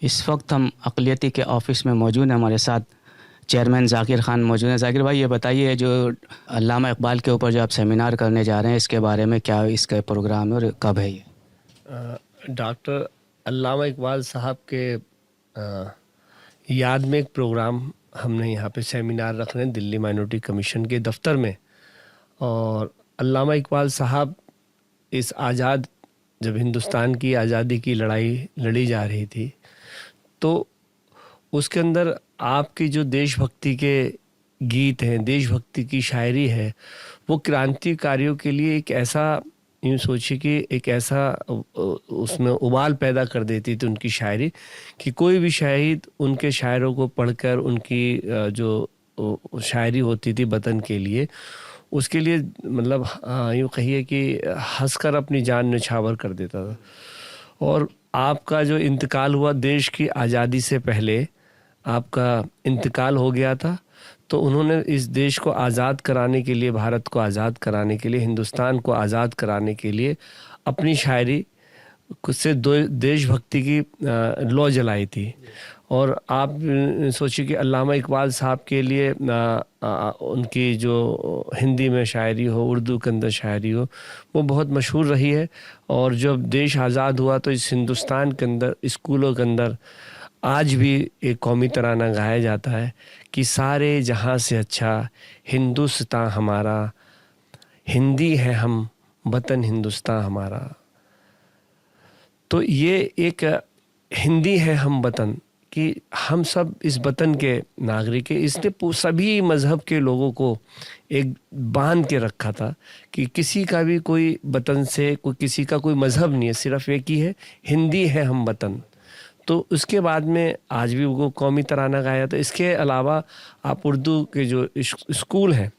इस वक्त हम अक़लियती के ऑफ़िस में मौजूद हैं। हमारे साथ चेयरमैन ज़ाकिर ख़ान मौजूद हैं। ज़ाकिर भाई, ये बताइए, जो अल्लामा इक़बाल के ऊपर जो आप सेमिनार करने जा रहे हैं, इसके बारे में क्या इसका प्रोग्राम है और कब है ये? डॉक्टर अल्लामा इक़बाल साहब के याद में एक प्रोग्राम हमने यहाँ पे सेमिनार रख रहे हैं दिल्ली माइनॉरिटी कमीशन के दफ्तर में। और अल्लामा इक़बाल साहब इस आज़ाद, जब हिंदुस्तान की आज़ादी की लड़ाई लड़ी जा रही थी, तो उसके अंदर आपकी जो देशभक्ति के गीत हैं, देशभक्ति की शायरी है, वो क्रांतिकारियों के लिए एक ऐसा, यूँ सोचिए कि एक ऐसा उसमें उबाल पैदा कर देती थी उनकी शायरी, कि कोई भी शहीद उनके शायरों को पढ़कर उनकी जो शायरी होती थी वतन के लिए, उसके लिए मतलब यूँ कहिए कि हंसकर अपनी जान न्यौछावर कर देता था। और आपका जो इंतकाल हुआ, देश की आज़ादी से पहले आपका इंतकाल हो गया था, तो उन्होंने इस देश को आज़ाद कराने के लिए, भारत को आज़ाद कराने के लिए, हिंदुस्तान को आज़ाद कराने के लिए अपनी शायरी से देशभक्ति की लौ जलाई थी। और आप सोचिए कि अल्लामा इक़बाल साहब के लिए उनकी जो हिंदी में शायरी हो, उर्दू के अंदर शायरी हो, वो बहुत मशहूर रही है। और जब देश आज़ाद हुआ तो इस हिंदुस्तान के अंदर स्कूलों के अंदर आज भी एक कौमी तराना गाया जाता है कि सारे जहां से अच्छा हिंदुस्तान हमारा, हिंदी है हम वतन हिंदुस्तान हमारा। तो ये एक हिंदी है हम वतन, कि हम सब इस वतन के नागरिक हैं। इसने सभी मज़हब के लोगों को एक बांध के रखा था कि किसी का भी कोई वतन से किसी का कोई मज़हब नहीं है, सिर्फ एक ही है, हिंदी है हम वतन। तो उसके बाद में आज भी वो कौमी तराना गाया था। इसके अलावा आप उर्दू के जो स्कूल हैं,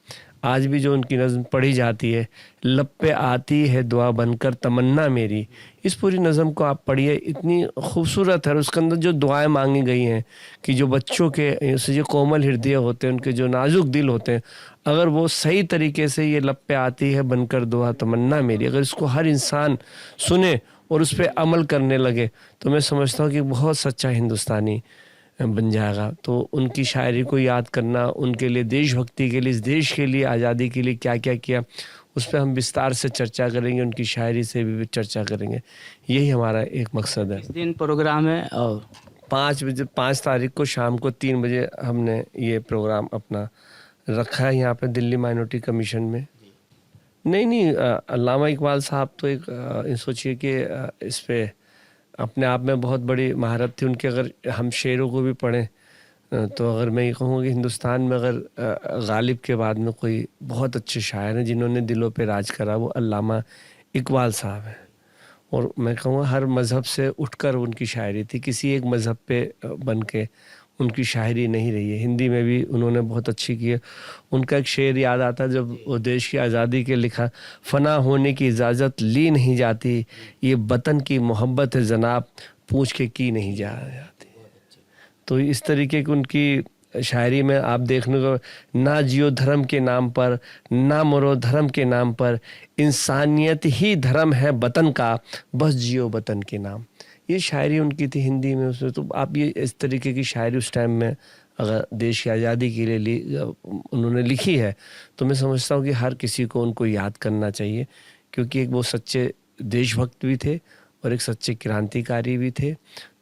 आज भी जो उनकी नज़म पढ़ी जाती है, लब पे आती है दुआ बनकर तमन्ना मेरी, इस पूरी नज़म को आप पढ़िए, इतनी खूबसूरत है। और उसके अंदर जो दुआएं मांगी गई हैं कि जो बच्चों के जो कोमल हृदय होते हैं, उनके जो नाजुक दिल होते हैं, अगर वो सही तरीके से ये लब पे आती है बनकर दुआ तमन्ना मेरी, अगर इसको हर इंसान सुने और उस पर अमल करने लगे, तो मैं समझता हूँ कि बहुत सच्चा हिंदुस्तानी बन जाएगा। तो उनकी शायरी को याद करना, उनके लिए देशभक्ति के लिए, इस देश के लिए, आज़ादी के लिए क्या क्या किया, उस पर हम विस्तार से चर्चा करेंगे, उनकी शायरी से भी चर्चा करेंगे। यही हमारा एक मकसद है। इस दिन प्रोग्राम है और 5 तारीख को शाम को 3 बजे हमने ये प्रोग्राम अपना रखा है यहाँ पे दिल्ली माइनॉरिटी कमीशन में। नहीं, अल्लामा इक़बाल साहब तो एक सोचिए कि इस पे अपने आप में बहुत बड़ी महारत थी उनके। अगर हम शेरों को भी पढ़ें तो अगर मैं ये कहूँगा कि हिंदुस्तान में अगर गालिब के बाद में कोई बहुत अच्छे शायर हैं जिन्होंने दिलों पे राज करा, वो अल्लामा इक़बाल साहब हैं। और मैं कहूँगा हर मज़हब से उठकर उनकी शायरी थी, किसी एक मज़हब पे बन के उनकी शायरी नहीं रही है। हिंदी में भी उन्होंने बहुत अच्छी की है। उनका एक शेर याद आता, जब वो देश की आज़ादी के लिखा, फ़ना होने की इजाज़त ली नहीं जाती, ये वतन की मोहब्बत है जनाब, पूछ के की नहीं जाती। तो इस तरीके की उनकी शायरी में आप देखने को, ना जियो धर्म के नाम पर, ना मरो धर्म के नाम पर, इंसानियत ही धर्म है वतन का, बस जियो वतन के नाम। ये शायरी उनकी थी हिंदी में। उसमें तो आप ये इस तरीके की शायरी उस टाइम में अगर देश की आज़ादी के लिए उन्होंने लिखी है, तो मैं समझता हूँ कि हर किसी को उनको याद करना चाहिए, क्योंकि एक वो सच्चे देशभक्त भी थे और एक सच्चे क्रांतिकारी भी थे।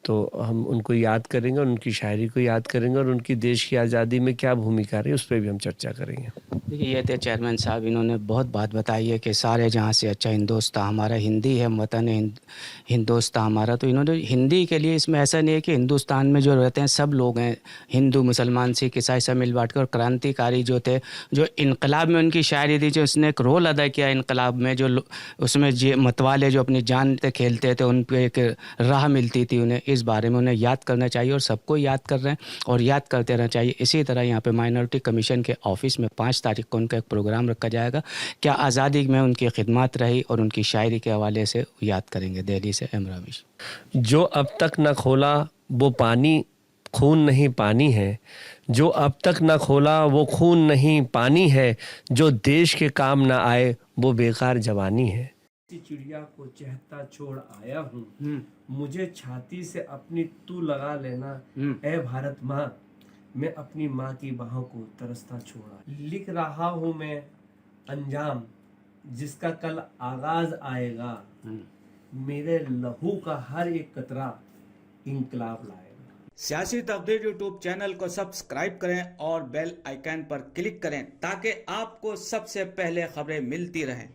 तो हम उनको याद करेंगे और उनकी शायरी को याद करेंगे और उनकी देश की आज़ादी में क्या भूमिका रही उस पर भी हम चर्चा करेंगे। देखिए, ये थे चेयरमैन साहब, इन्होंने बहुत बात बताई है कि सारे जहाँ से अच्छा हिंदुस्तान हमारा, हिंदी है वतन है हिंदुस्तान हमारा। तो इन्होंने हिंदी के लिए, इसमें ऐसा नहीं है कि हिंदुस्तान में जो रहते हैं सब लोग हैं, हिंदू मुसलमान सिख ईसाई सब मिल बांट कर। और क्रांतिकारी जो थे, जो इनकलाब में उनकी शायरी थी, जो उसने एक रोल अदा किया इनकलाब में, जो उसमें मतवाले जो अपनी जान पे खेलते थे, उन पर एक राह मिलती थी उन्हें, इस बारे में उन्हें याद करना चाहिए और सबको याद कर रहे हैं और याद करते रहना चाहिए। इसी तरह यहाँ पे माइनॉरिटी कमीशन के ऑफिस में 5 तारीख को उनका एक प्रोग्राम रखा जाएगा, क्या आज़ादी में उनकी खिदमत रही, और उनकी शायरी के हवाले से याद करेंगे। दिल्ली से एम रमेश। जो अब तक न खोला वो पानी खून नहीं पानी है, जो अब तक न खोला वो खून नहीं पानी है, जो देश के काम न आए वो बेकार जवानी है। चिड़िया को चहता छोड़ आया हूँ, मुझे छाती से अपनी तू लगा लेना, ए भारत माँ, मैं अपनी माँ की बाहों को तरसता छोड़ा। लिख रहा हूँ मैं अंजाम, जिसका कल आगाज आएगा, मेरे लहू का हर एक कतरा इंकलाब लाएगा। सियासी तकदीर यूट्यूब चैनल को सब्सक्राइब करें और बेल आइकन पर क्लिक करें ताकि आपको सबसे पहले खबरें मिलती रहें।